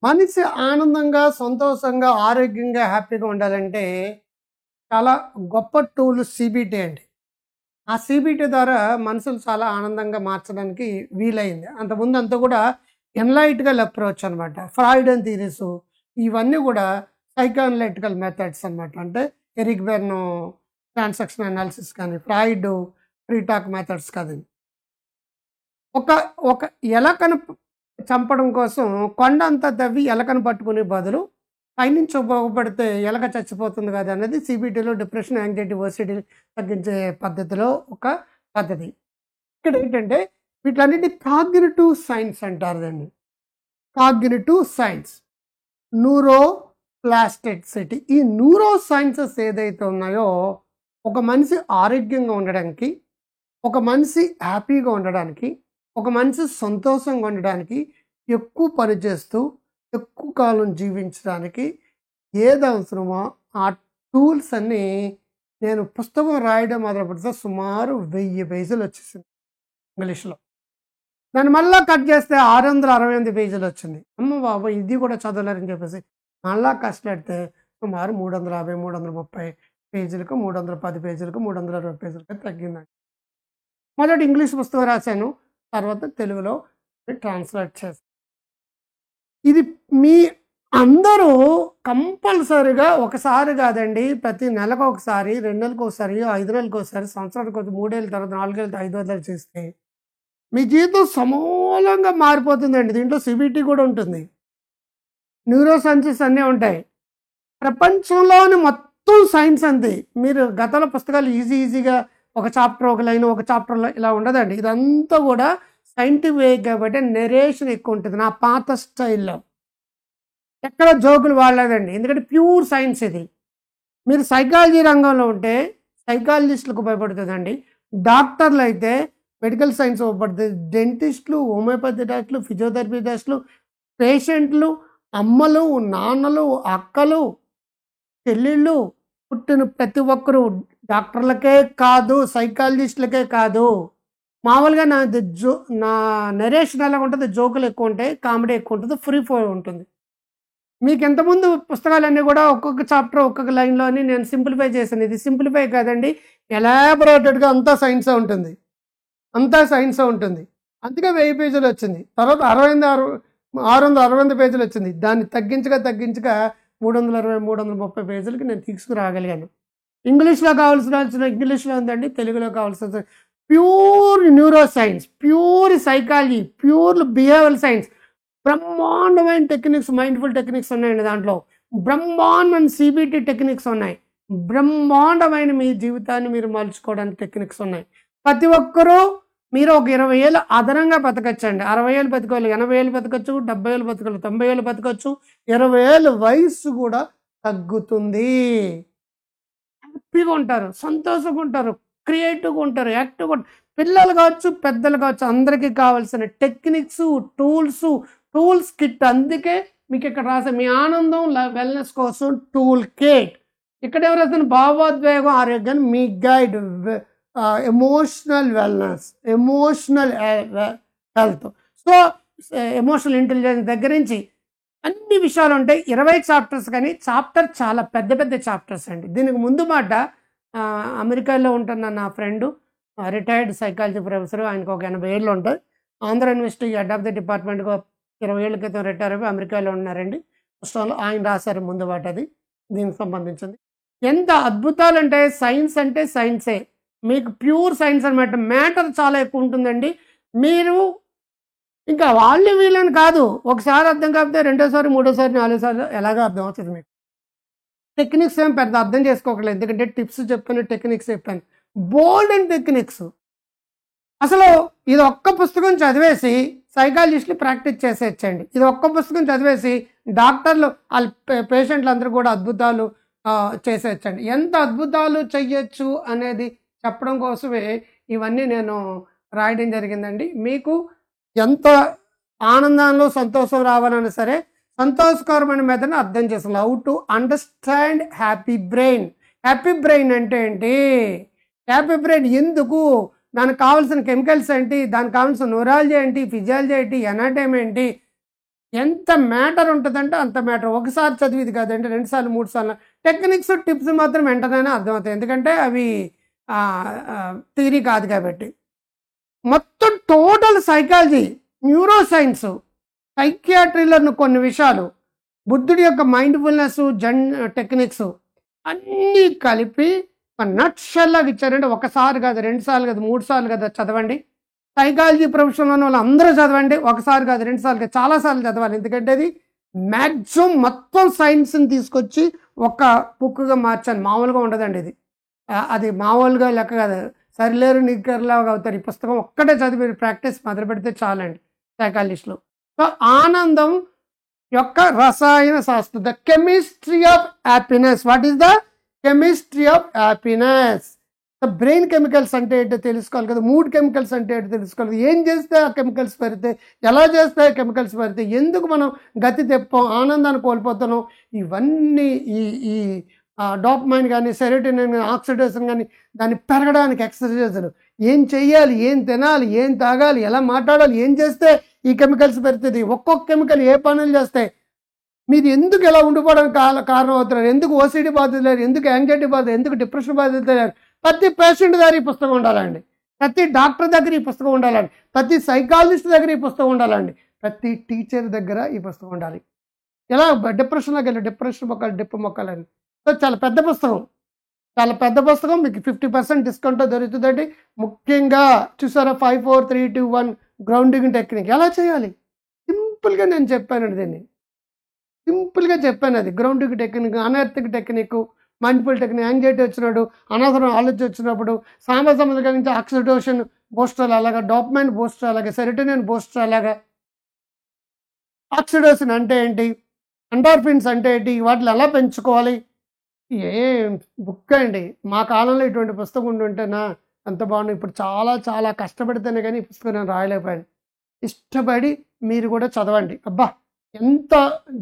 మనిషి ఆనందంగా, సంతోషంగా, ఆరోగ్యంగా, హ్యాపీగా ఉండాలంటే చాలా గొప్ప టూల్ సిబిటి అండి. ఆ సిబిటి ద్వారా మనసులు చాలా ఆనందంగా మార్చడానికి వీలైంది. అంతకుముందు అంతా కూడా ఎన్‌లైట్‌గల్ అప్రోచ్ అనమాట. ఫ్రాయిడియన్ థియరీసు ఇవన్నీ కూడా సైకోఎనలైటికల్ మెథడ్స్ అనమాట. అంటే ఎరిక్ బెర్న్ ట్రాన్సాక్షన్ అనాలిసిస్ కానీ, ఫ్రాయిడ్ ఫ్రీ టాక్ మెథడ్స్ కాదండి. ఒక ఒక ఎలకను చంపడం కోసం కొండంతా తవ్వి ఎలకను పట్టుకునే బదులు పైనుంచి ఉపయోగపడితే ఎలక చచ్చిపోతుంది కదా అనేది సిబిటిలో డిప్రెషన్, యాంగ్జైటీ, ఓసిడీ తగ్గించే పద్ధతిలో ఒక పద్ధతి. ఇక్కడ ఏంటంటే వీటన్నిటిని కాగ్నిటివ్ సైన్స్ అంటారు దాన్ని. Cognitive science, neuro plasticity. ఈ న్యూరో సైన్సెస్ ఏదైతే ఉన్నాయో ఒక మనిషి ఆరోగ్యంగా ఉండడానికి, ఒక మనిషి హ్యాపీగా ఉండడానికి, ఒక మనిషి సంతోషంగా ఉండడానికి, ఎక్కువ పని చేస్తూ ఎక్కువ కాలం జీవించడానికి ఏది అవసరమో ఆ టూల్స్ అన్నీ నేను పుస్తకం రాయడం మొదలుపెడితే సుమారు 1000 పేజీలు వచ్చేసింది ఇంగ్లీష్లో. దాన్ని మళ్ళీ కట్ చేస్తే 668 పేజీలు వచ్చింది. అమ్మ బాబోయ్, ఇది కూడా చదవలేరని చెప్పేసి మళ్ళా కష్టపెడితే సుమారు 350, 330 పేజీలకు, 310 పేజీలకు, 320 పేజీలకు తగ్గిందండి. మొదటి ఇంగ్లీష్ పుస్తకం రాశాను, తర్వాత తెలుగులో ట్రాన్స్లేట్ చేశాను. ఇది మీ అందరూ కంపల్సరీగా ఒకసారి కాదండి, ప్రతి నెలకు ఒకసారి, 2 నెలలకు ఒకసారి, 5 నెలలకు ఒకసారి, సంవత్సరానికి ఒకటి, 3 ఏళ్ళ తర్వాత, 4 ఏళ్ళ, 5 ఏళ్ళ చేస్తే మీ జీవితం సమూలంగా మారిపోతుందండి. దీంట్లో సిబిటి కూడా ఉంటుంది, న్యూరో సైన్సెస్ అన్నీ ఉంటాయి. ప్రపంచంలోని మొత్తం సైన్స్ అంతే. మీరు గతంలో పుస్తకాలు ఈజీగా ఒక చాప్టర్ ఒక లైన్, ఒక చాప్టర్లో ఇలా ఉండదండి. ఇదంతా కూడా సైంటిఫిక్ కాబట్టి నెరేషన్ ఎక్కువ ఉంటుంది. నా పాత స్టైల్లో ఎక్కడ జోకులు వాడలేదండి, ఎందుకంటే ప్యూర్ సైన్స్ ఇది. మీరు సైకాలజీ రంగంలో ఉంటే సైకాలజిస్టులకు ఉపయోగపడుతుందండి. డాక్టర్లు అయితే మెడికల్ సైన్స్ ఉపయోగపడుతుంది. డెంటిస్టులు, హోమియోపతి డాక్టర్లు, ఫిజియోథెరపీ డాక్టర్లు, పేషెంట్లు, అమ్మలు, నాన్నలు, అక్కలు, చెల్లెళ్ళు, పుట్టిన ప్రతి ఒక్కరు డాక్టర్లకే కాదు, సైకాలజిస్టులకే కాదు. మామూలుగా నా నరేషన్ ఎలా ఉంటుంది, జోకులు ఎక్కువ ఉంటాయి, కామెడీ ఎక్కువ ఉంటుంది, ఫ్రీ ఫ్లో ఉంటుంది. మీకు ఇంతకుముందు పుస్తకాలన్నీ కూడా ఒక్కొక్క చాప్టర్ ఒక్కొక్క లైన్లోని నేను సింప్లిఫై చేశాను. ఇది సింప్లిఫై కాదండి, ఎలాబొరేటెడ్గా అంతా సైన్సే ఉంటుంది, అంతా సైన్సే ఉంటుంది. అందుకే 1000 పేజీలు వచ్చింది. తర్వాత 660 పేజీలు వచ్చింది. దాన్ని తగ్గించగా 320, 330 పేజీలకి నేను తీసుకురాగలిగాను. ఇంగ్లీష్లో కావాల్సిన ఇంగ్లీష్లో ఉందండి, తెలుగులో కావాల్సిన pure neuro science, pure psychology, pure behavioural science, బ్రహ్మాండమైన టెక్నిక్స్, మైండ్ఫుల్ టెక్నిక్స్ ఉన్నాయండి. దాంట్లో బ్రహ్మాండమైన సిబిటి టెక్నిక్స్ ఉన్నాయి, బ్రహ్మాండమైన మీ జీవితాన్ని మీరు మలుచుకోవడానికి టెక్నిక్స్ ఉన్నాయి. ప్రతి ఒక్కరూ మీరు ఒక 20 ఏళ్ళు అదనంగా బతకచ్చండి. 60 ఏళ్ళు బతకాలి, 80 ఏళ్ళు బతకచ్చు, 70 ఏళ్ళు బతకాలి, 90 ఏళ్ళు బతకచ్చు. 20 ఏళ్ళ వయస్సు కూడా తగ్గుతుంది. హ్యాపీగా ఉంటారు, సంతోషంగా ఉంటారు, క్రియేటివ్గా ఉంటారు, యాక్టివ్గా ఉంటారు. పిల్లలు కావచ్చు, పెద్దలు కావచ్చు, అందరికీ కావాల్సిన టెక్నిక్స్, టూల్స్ కిట్. అందుకే మీకు ఇక్కడ రాసే మీ ఆనందం వెల్నెస్ కోసం టూల్ కిట్. ఇక్కడ ఎవరైతే భావోద్వేగం, ఆరోగ్యాన్ని మీ guide, emotional wellness, emotional health. So emotional intelligence దగ్గర నుంచి అన్ని విషయాలు ఉంటాయి. 20 చాప్టర్స్, కానీ చాప్టర్ చాలా పెద్ద పెద్ద చాప్టర్స్ అండి. దీనికి ముందు మాట అమెరికాలో ఉంటున్న నా ఫ్రెండు, రిటైర్డ్ సైకాలజీ ప్రొఫెసర్, ఆయనకు ఒక 80 ఏళ్ళు ఉంటాయి. Andhra university head of the డిపార్ట్మెంట్గా 20 ఏళ్ళ క్రితం రిటైర్ అయిపోయి అమెరికాలో ఉన్నారండి. పుస్తకంలో ఆయన రాశారు ముందు మాట, అది దీనికి సంబంధించింది. ఎంత అద్భుతాలు అంటే సైన్స్ అంటే సైన్సే, మీకు ప్యూర్ సైన్స్ అనమాట. మ్యాటర్ చాలా ఎక్కువ ఉంటుందండి. మీరు ఇంకా వాళ్ళు వీళ్ళని కాదు, ఒకసారి అర్థం కాకపోతే రెండోసారి, మూడోసారి, 4సారి ఎలాగో అర్థం అవుతుంది మీకు. టెక్నిక్స్ ఏం పెద్ద అర్థం చేసుకోకలేదు, ఎందుకంటే టిప్స్ చెప్పాను, టెక్నిక్స్ చెప్పాను, బోల్డ్ అండ్ టెక్నిక్స్. అసలు ఇది ఒక్క పుస్తకం చదివేసి సైకాలజిస్టులు ప్రాక్టీస్ చేసేయచ్చండి. ఇది ఒక్క పుస్తకం చదివేసి డాక్టర్లు వాళ్ళ పేషెంట్లు అందరూ కూడా అద్భుతాలు చేసేయచ్చండి. ఎంత అద్భుతాలు చెయ్యొచ్చు అనేది చెప్పడం కోసమే ఇవన్నీ నేను రాయడం జరిగిందండి. మీకు ఎంత ఆనందంలో సంతోషం రావాలన్నా సరే సంతోషకరమైన మెథడ్ని అర్థం చేస్తాను. How to understand happy brain. Happy brain అంటే ఏంటి, హ్యాపీ బ్రెయిన్ ఎందుకు, దానికి కావాల్సిన కెమికల్స్ ఏంటి, దానికి కావాల్సిన న్యూరాలజీ ఏంటి, ఫిజియాలజీ ఏంటి, ఎనాటమీ ఏంటి, ఎంత మ్యాటర్ ఉంటుందంటే అంత మ్యాటర్. ఒకసారి చదివిది కాదండి, 2 సార్లు 3 సార్లు. టెక్నిక్స్ టిప్స్ మాత్రం వెంటనే అర్థమవుతాయి, ఎందుకంటే అవి థియరీ కాదు కాబట్టి. మొత్తం టోటల్ సైకాలజీ, న్యూరో సైన్స్, సైకియాట్రీలను కొన్ని విషయాలు, బుద్ధుడి యొక్క మైండ్ఫుల్నెస్, టెక్నిక్స్ అన్నీ కలిపి నట్షల్లాగా ఇచ్చారంటే ఒకసారి కాదు, 2 సార్లు కాదు, 3 సార్లు కదా చదవండి. సైకాలజీ ప్రొఫెషన్లో ఉన్న వాళ్ళు అందరూ చదవండి. ఒకసారి కాదు, 2 సార్లు కాదు, చాలాసార్లు చదవాలి. ఎందుకంటే అది మ్యాక్సిమం మొత్తం సైన్స్ని తీసుకొచ్చి ఒక బుక్గా మార్చాను. మామూలుగా ఉండదండి ఇది. అది మామూలుగా లెక్క కాదు. సరిలేరు నిక్కర్లాగా అవుతారు. ఈ పుస్తకం ఒక్కటే చదివి ప్రాక్టీస్ మొదలు పెడితే చాలండి సైకాలజిస్ట్లో. సో ఆనందం యొక్క రసాయన శాస్త్రం, the chemistry of happiness. What is the chemistry of happiness? Brain chemicals అంటే ఏంటో తెలుసుకోవాలి కదా, మూడ్ కెమికల్స్ అంటే ఏంటో తెలుసుకోవాలి. ఏం చేస్తే ఆ కెమికల్స్ పెరిగితే, ఎలా చేస్తే ఆ కెమికల్స్ పెరిగితే, ఎందుకు మనం గతి తెప్పాం, ఆనందాన్ని కోల్పోతున్నాం, ఇవన్నీ ఈ డోపమైన్ కానీ, సెరోటోనిన్ కానీ, ఆక్సిడేషన్ కానీ, దాన్ని పెరగడానికి ఎక్సర్సైజులు ఏం చెయ్యాలి, ఏం తినాలి, ఏం తాగాలి, ఎలా మాట్లాడాలి, ఏం చేస్తే ఈ కెమికల్స్ పెరుగుతుంది, ఒక్కొక్క కెమికల్ ఏ పనులు చేస్తాయి, మీరు ఎందుకు ఎలా ఉండిపోవడానికి కారణం అవుతున్నారు, ఎందుకు ఓసిడి బాధితులు, ఎందుకు యాంగ్జైటీ బాధ, ఎందుకు డిప్రెషన్ బాధితులు. ప్రతి పేషెంట్ దగ్గర ఈ పుస్తకం ఉండాలండి, ప్రతి డాక్టర్ దగ్గర ఈ పుస్తకం ఉండాలండి, ప్రతి సైకాలజిస్ట్ దగ్గర ఈ పుస్తకం ఉండాలండి, ప్రతి టీచర్ దగ్గర ఈ పుస్తకం ఉండాలి. ఎలా డిప్రెషన్లోకి వెళ్ళి డిప్రెషన్ మొక్కలు, డిప్పు మొక్కలని. సో చాలా పెద్ద పుస్తకం, చాలా పెద్ద పుస్తకం. మీకు 50% డిస్కౌంట్ దొరుకుతుందండి. ముఖ్యంగా చూసారా, 5 4 3 2 1 గ్రౌండింగ్ టెక్నిక్ ఎలా చేయాలి సింపుల్గా నేను చెప్పానండి. దీన్ని సింపుల్గా చెప్పాను. అది గ్రౌండింగ్ టెక్నిక్, అనర్థిక్ టెక్నిక్, మైండ్ఫుల్ టెక్నిక్. యాంగ్జైటీ వచ్చినప్పుడు, అనవసరం ఆలోచన వచ్చినప్పుడు, సామసంబంధంగా నుంచి ఆక్సిడేషన్ బూస్టర్ అలాగా, డోపమైన్ బూస్టర్ అలాగా, సెరోటోనిన్ బూస్టర్ అలాగా. ఆక్సిడేషన్ అంటే ఏంటి, ఎండార్ఫిన్స్ అంటే ఏంటి, వాటిని ఎలా పెంచుకోవాలి, ఏ బుక్ అండి. మా కాలంలో ఇటువంటి పుస్తకం ఉండుంటేనా ఎంత బాగుంది. ఇప్పుడు చాలా చాలా కష్టపడితేనే కానీ ఈ పుస్తకం నేను రాయలేకపోయాను. ఇష్టపడి మీరు కూడా చదవండి. అబ్బా ఎంత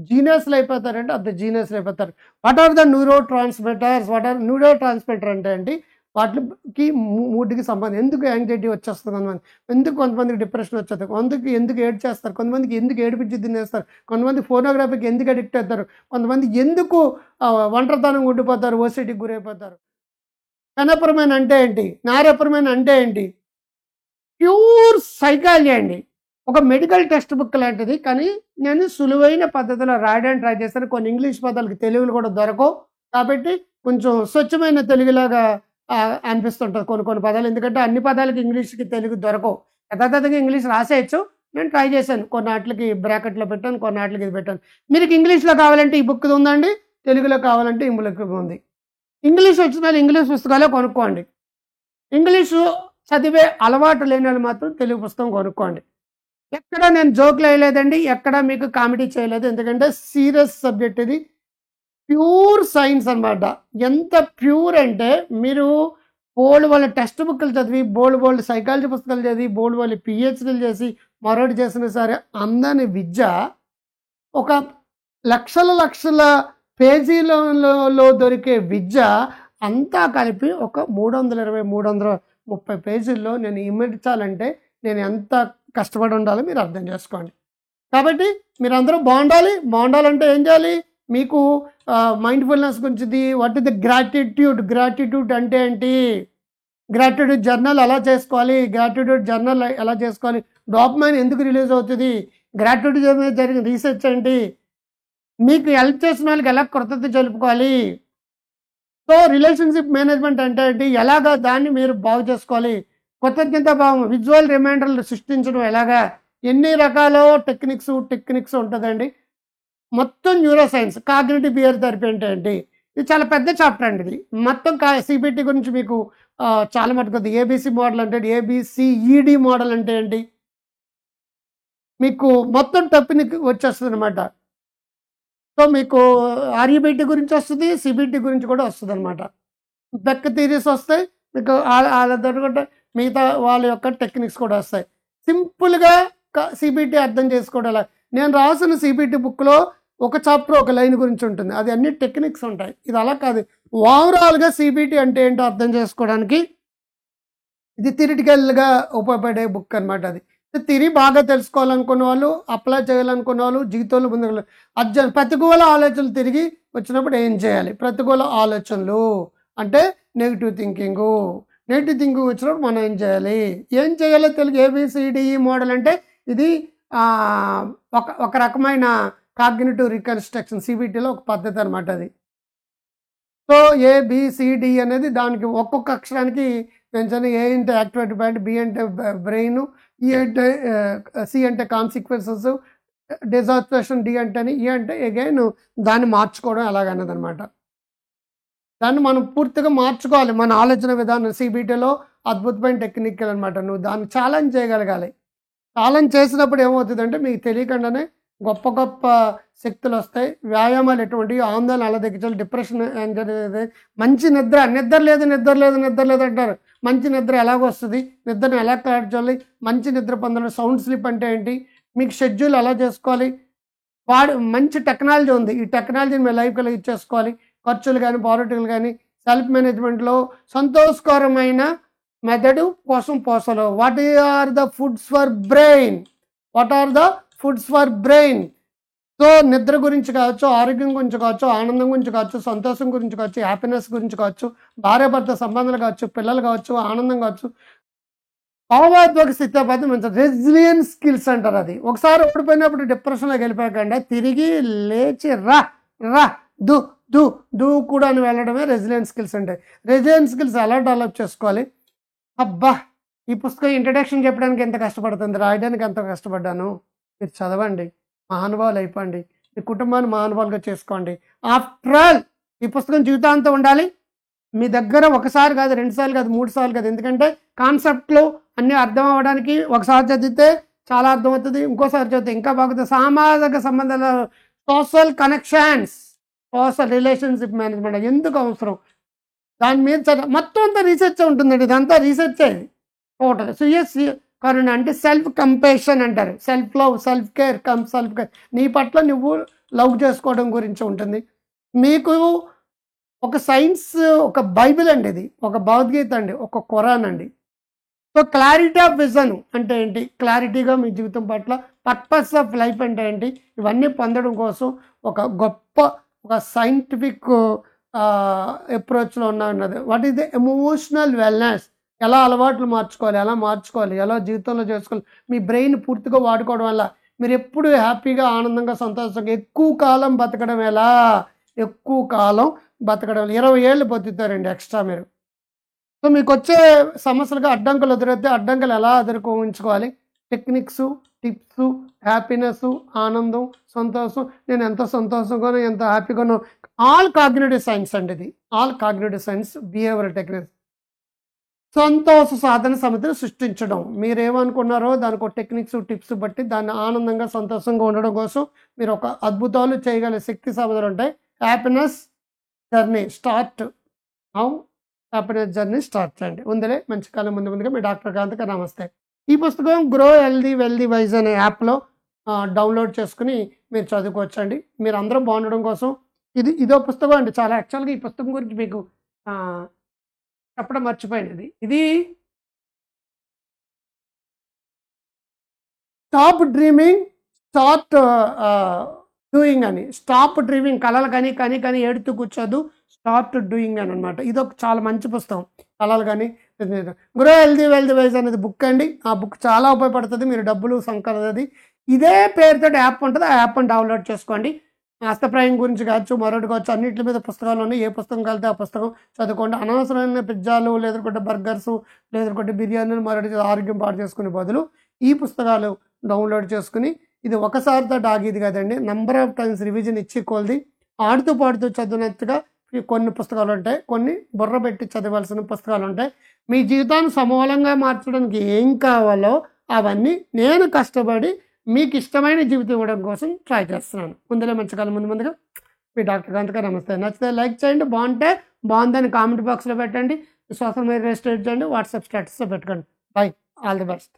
జీనియస్లు అయిపోతారంటే అంత జీనియస్లు అయిపోతారు. What are the neurotransmitters, what are neurotransmitter అంటే ఏంటి, వాటికి మూడ్కి సంబంధం. ఎందుకు యాంగ్జైటీ వచ్చేస్తుంది కొంతమంది, కొంతమందికి డిప్రెషన్ వచ్చేస్తుంది, ఎందుకు ఏడ్ చేస్తారు, కొంతమందికి ఎందుకు ఏడిపించి తినేస్తారు, కొంతమంది ఫోనోగ్రఫీకి ఎందుకు అడిక్ట్ అవుతారు, కొంతమంది ఎందుకు ఒంటరితనం ఉండిపోతారు, ఓసిటీకి గురైపోతారు. కనపరమైన అంటే ఏంటి, నారపరమైన అంటే ఏంటి, ప్యూర్ సైకాలజీ అండి. ఒక మెడికల్ టెక్స్ట్ బుక్ లాంటిది. కానీ నేను సులువైన పద్ధతిలో రాయడానికి ట్రై చేస్తాను. కొన్ని ఇంగ్లీష్ పదాలకి తెలుగులు కూడా దొరకవు కాబట్టి కొంచెం స్వచ్ఛమైన తెలుగులాగా అనిపిస్తుంటుంది కొన్ని పదాలు. ఎందుకంటే అన్ని పదాలకి ఇంగ్లీష్కి తెలుగు దొరకవు. యథాతథంగా ఇంగ్లీష్ రాసేయచ్చు. నేను ట్రై చేశాను, కొన్ని వాటికి బ్రాకెట్లో పెట్టాను, కొన్ని వాటికి ఇది పెట్టాను. మీకు ఇంగ్లీష్లో కావాలంటే ఈ బుక్ ఉందండి, తెలుగులో కావాలంటే ఈ బుక్ ఉంది. ఇంగ్లీష్ వచ్చిన వాళ్ళు ఇంగ్లీష్ పుస్తకాలే కొనుక్కోండి. ఇంగ్లీషు చదివే అలవాటు లేని వాళ్ళు మాత్రం తెలుగు పుస్తకం కొనుక్కోండి. ఎక్కడ నేను జోక్లు వేయలేదండి, ఎక్కడ మీకు కామెడీ చేయలేదు. ఎందుకంటే సీరియస్ సబ్జెక్ట్ ఇది, ప్యూర్ సైన్స్ అనమాట. ఎంత ప్యూర్ అంటే మీరు వాళ్ళ టెక్స్ట్ బుక్లు చదివి, బోల్డ్ సైకాలజీ పుస్తకాలు చదివి, వాళ్ళు పిహెచ్డీలు చేసి మరొకటి చేసినా సరే అందని విద్య ఒక లక్షల పేజీలలో దొరికే విద్య అంతా కలిపి ఒక 320 330 పేజీల్లో నేను ఇమిడ్చాలంటే నేను ఎంత కష్టపడి ఉండాలో మీరు అర్థం చేసుకోండి. కాబట్టి మీరందరూ బాగుండాలంటే ఏం చేయాలి, మీకు మైండ్ఫుల్నెస్ గురించి, వాట్ ఇస్ ద గ్రాటిట్యూడ్ అంటే ఏంటి, గ్రాటిట్యూడ్ జర్నల్ ఎలా చేసుకోవాలి, డోపమైన్ ఎందుకు రిలీజ్ అవుతుంది, గ్రాటిట్యూడ్ మీద జరిగిన రీసెర్చ్ ఏంటి, మీకు హెల్ప్ చేసిన వాళ్ళకి ఎలా కృతజ్ఞత జరుపుకోవాలి, సో రిలేషన్షిప్ మేనేజ్మెంట్ అంటే ఏంటి, ఎలాగా దాన్ని మీరు బాగు చేసుకోవాలి, కృతజ్ఞత భావం, విజువల్ రిమైండర్లు సృష్టించడం ఎలాగా, ఎన్ని రకాల టెక్నిక్స్ ఉంటుందండి. మొత్తం neuro science, cognitive behaviour therapy అంటే ఏంటి, ఇది చాలా పెద్ద చాప్టర్ అండి. ఇది మొత్తం సిబిటి గురించి మీకు చాలా మటుకు ఏబిసి మోడల్ అంటే ఏబిసిఈడి మోడల్ అంటే ఏంటి, మీకు మొత్తం టెక్నిక్ వచ్చేస్తుంది అనమాట. సో మీకు ఆర్ఈబిటి గురించి వస్తుంది, సిబిటి గురించి కూడా వస్తుంది అనమాట. బెక్ థియరీస్ వస్తాయి మీకు, వాళ్ళ దొరకట మిగతా వాళ్ళ యొక్క టెక్నిక్స్ కూడా వస్తాయి. సింపుల్గా సిబిటి అర్థం చేసుకోవడం. నేను రాసిన సిబిటి బుక్లో ఒక చాప్టర్ ఒక లైన్ గురించి ఉంటుంది, అది అన్ని టెక్నిక్స్ ఉంటాయి. ఇది అలా కాదు, ఓవరాల్గా సిబిటి అంటే ఏంటో అర్థం చేసుకోవడానికి ఇది థియరిటికల్‌గా ఉపయోగపడే బుక్ అనమాట అది. థియరీ బాగా తెలుసుకోవాలనుకున్న వాళ్ళు, అప్లై చేయాలనుకున్న వాళ్ళు జీవితంలో ముందుకు ప్రతికూల ఆలోచనలు తిరిగి వచ్చినప్పుడు ఏం చేయాలి? ప్రతికూల ఆలోచనలు అంటే నెగెటివ్ థింకింగు. నెగెటివ్ థింకింగ్ వచ్చినప్పుడు మనం ఏం చేయాలి? ఏం చేయాలో తెలుగు ఏబీసీడీఈ మోడల్ అంటే ఇది ఒక రకమైన కాగ్నిటివ్ రికన్‌స్ట్రక్షన్ సీబీటీలో ఒక పద్ధతి అనమాట అది. సో ఏబిసిడి అనేది దానికి ఒక్కొక్క అక్షరానికి మెన్షన్. ఏ అంటే యాక్టివేటెడ్ పాయింట్, బి అంటే బ్రెయిన్, ఈ అంటే సి అంటే కాన్సిక్వెన్సెస్, డిసాస్ట్రేషన్, డి అంటే ఈ అంటే అగైన్ దాన్ని మార్చుకోవడం ఎలాగన్నదనమాట. దాన్ని మనం పూర్తిగా మార్చుకోవాలి మన ఆలోచన విధానం. సిబిటీలో అద్భుతమైన టెక్నికల్ అనమాట. నువ్వు దాన్ని ఛాలెంజ్ చేయగలగాలి. ఛాలెంజ్ చేసినప్పుడు ఏమవుతుందంటే మీకు తెలియకుండానే గొప్ప గొప్ప శక్తులు వస్తాయి. వ్యాయామాలు ఎటువంటివి, ఆందోళన అలా తగ్గించాలి, డిప్రెషన్, యాంగ్జైటీ, మంచి నిద్ర లేదు అంటారు. మంచి నిద్ర ఎలాగొస్తుంది, నిద్రను ఎలా కాడ్చాలి, మంచి నిద్ర పొందాలి, సౌండ్ స్లీప్ అంటే ఏంటి, మీకు షెడ్యూల్ ఎలా చేసుకోవాలి, మంచి టెక్నాలజీ ఉంది. ఈ టెక్నాలజీని మీ లైఫ్కి ఎలా ఇచ్చేసుకోవాలి, ఖర్చులు కానీ పాలిటికల్ కానీ సెల్ఫ్ మేనేజ్మెంట్లో సంతోషకరమైన మెథడ్ కోసం పోసలు. What are the foods for brain? So నిద్ర గురించి కావచ్చు, ఆరోగ్యం గురించి కావచ్చు, ఆనందం గురించి కావచ్చు, సంతోషం గురించి కావచ్చు, హ్యాపీనెస్ గురించి కావచ్చు, భార్యాభర్త సంబంధాలు కావచ్చు, పిల్లలు కావచ్చు, ఆనందం కావచ్చు, భావోద్వేగ స్థితిపతి మంచి రెసిలియన్స్ స్కిల్స్ అంటారు. అది ఒకసారి ఓడిపోయినప్పుడు డిప్రెషన్లోకి వెళ్ళిపోయాకంటే తిరిగి లేచి దూ కూడా అని వెళ్ళడమే రెసిలియన్స్ స్కిల్స్ అంటే. రెసిలియన్స్ స్కిల్స్ ఎలా డెవలప్ చేసుకోవాలి? అబ్బా, ఈ పుస్తకం ఇంట్రడక్షన్ చెప్పడానికి ఎంత కష్టపడుతుంది, రాయడానికి ఎంత కష్టపడ్డాను. మీరు చదవండి, మహానుభావులు అయిపోండి, మీ కుటుంబాన్ని మహానుభావులుగా చేసుకోండి. ఆఫ్టర్ ఆల్ ఈ పుస్తకం జీవితాంతం ఉండాలి మీ దగ్గర. ఒకసారి కాదు, 2 సార్లు కాదు, 3 సార్లు కాదు. ఎందుకంటే కాన్సెప్ట్లు అన్నీ అర్థం అవ్వడానికి ఒకసారి చదివితే చాలా అర్థమవుతుంది, ఇంకోసారి చదివితే ఇంకా బాగుంటుంది. సామాజిక సంబంధాలు, social connections, social relationship management ఎందుకు అవసరం, దాని మీద మొత్తం అంతా రీసెర్చ్ ఉంటుందండి. ఇదంతా రీసెర్చ్ అయ్యేది టోటల్. కరుణ అంటే సెల్ఫ్ కంపేషన్ అంటారు. Self love, self care self care. నీ పట్ల నువ్వు లవ్ చేసుకోవడం గురించి ఉంటుంది. మీకు ఒక సైన్స్, ఒక బైబిల్ అండి, ఇది ఒక భగవద్గీత అండి, ఒక ఖురాన్ అండి. సో క్లారిటీ ఆఫ్ విజన్ అంటే ఏంటి, క్లారిటీగా మీ జీవితం పట్ల పర్పస్ ఆఫ్ లైఫ్ అంటే ఏంటి, ఇవన్నీ పొందడం కోసం ఒక గొప్ప ఒక సైంటిఫిక్ అప్రోచ్లో ఉన్నది. What is the emotional wellness, ఎలా అలవాట్లు మార్చుకోవాలి, ఎలా జీవితంలో చేసుకోవాలి. మీ బ్రెయిన్ పూర్తిగా వాడుకోవడం వల్ల మీరు ఎప్పుడు హ్యాపీగా, ఆనందంగా, సంతోషంగా ఎక్కువ కాలం బతకడం 20 ఏళ్ళు బతుకుతారండి ఎక్స్ట్రా మీరు. సో మీకు వచ్చే సమస్యలుగా అడ్డంకులు ఎదురైతే అడ్డంకులు ఎలా ఎదుర్కోవాలి, టెక్నిక్స్, టిప్స్, హ్యాపీనెస్, ఆనందం, సంతోషం, నేను ఎంత సంతోషంగానో ఎంత హ్యాపీగానో, ఆల్ కాగ్నిటివ్ సైన్స్ అండి ఇది. All cognitive science, behavioural techniques. సంతోష సాధన సమితిని సృష్టించడం. మీరేమనుకున్నారో దానికి ఒక టెక్నిక్స్, టిప్స్ బట్టి దాన్ని ఆనందంగా, సంతోషంగా ఉండడం కోసం మీరు ఒక అద్భుతాలు చేయగల శక్తి సాధనలు ఉంటాయి. హ్యాపీనెస్ జర్నీ స్టార్ట్ చేయండి. ఉందిలే మంచి కాలం ముందుగా మీ డాక్టర్ కాంతక నమస్తే. ఈ పుస్తకం గ్రో హెల్దీ వెల్దీ వైజ్ అనే యాప్లో డౌన్లోడ్ చేసుకుని మీరు చదువుకోవచ్చండి. మీరు అందరూ బాగుండడం కోసం ఇదో పుస్తకం అండి. చాలా యాక్చువల్గా ఈ పుస్తకం గురించి మీకు చెప్పడం మర్చిపోయింది. ఇది స్టాప్ డ్రీమింగ్, స్టార్ట్ డూయింగ్ అని. స్టాప్ డ్రీమింగ్, కళలు కానీ ఏడుతూ కూర్చోద్దు, స్టార్ట్ డూయింగ్ అని అనమాట. ఇది ఒక చాలా మంచి పుస్తకం. కళలు కానీ గ్రో హెల్దీ వైజ్ అనేది బుక్ అండి. ఆ బుక్ చాలా ఉపయోగపడుతుంది. మీరు డబ్బులు సంకలది ఇదే పేరుతో యాప్ ఉంటుంది. ఆ యాప్ని డౌన్లోడ్ చేసుకోండి. హస్తప్రాయం గురించి కావచ్చు, మరొకటి కావచ్చు, అన్నింటి మీద పుస్తకాలు ఉన్నాయి. ఏ పుస్తకం కలితే ఆ పుస్తకం చదువుకోండి. అనవసరమైన పిజ్జాలు, లేదంటే బర్గర్స్, లేదంటే బిర్యానీలు, మరొకటి ఆరోగ్యం పాటు చేసుకునే బదులు ఈ పుస్తకాలు డౌన్లోడ్ చేసుకుని, ఇది ఒకసారితో ఆగేది కదండి, నెంబర్ ఆఫ్ టైమ్స్ రివిజన్ ఇచ్చి కొలిది ఆడుతూ పాడుతూ చదివినట్టుగా కొన్ని పుస్తకాలు ఉంటాయి, కొన్ని బుర్ర పెట్టి చదవాల్సిన పుస్తకాలు ఉంటాయి. మీ జీవితాన్ని సమూలంగా మార్చడానికి ఏం కావాలో అవన్నీ నేను కష్టపడి మీకు ఇష్టమైన జీవితం ఇవ్వడం కోసం ట్రై చేస్తున్నాను. ముందులో మంచి కాలం ముందుగా మీ డాక్టర్ కాంతక నమస్తే. నచ్చితే లైక్ చేయండి, బాగుంటే బాగుందని కామెంట్ బాక్స్లో పెట్టండి, సోషల్ మీడియా స్టేట్ చేయండి, వాట్సాప్ స్టేటస్లో పెట్టుకోండి. By, all the best.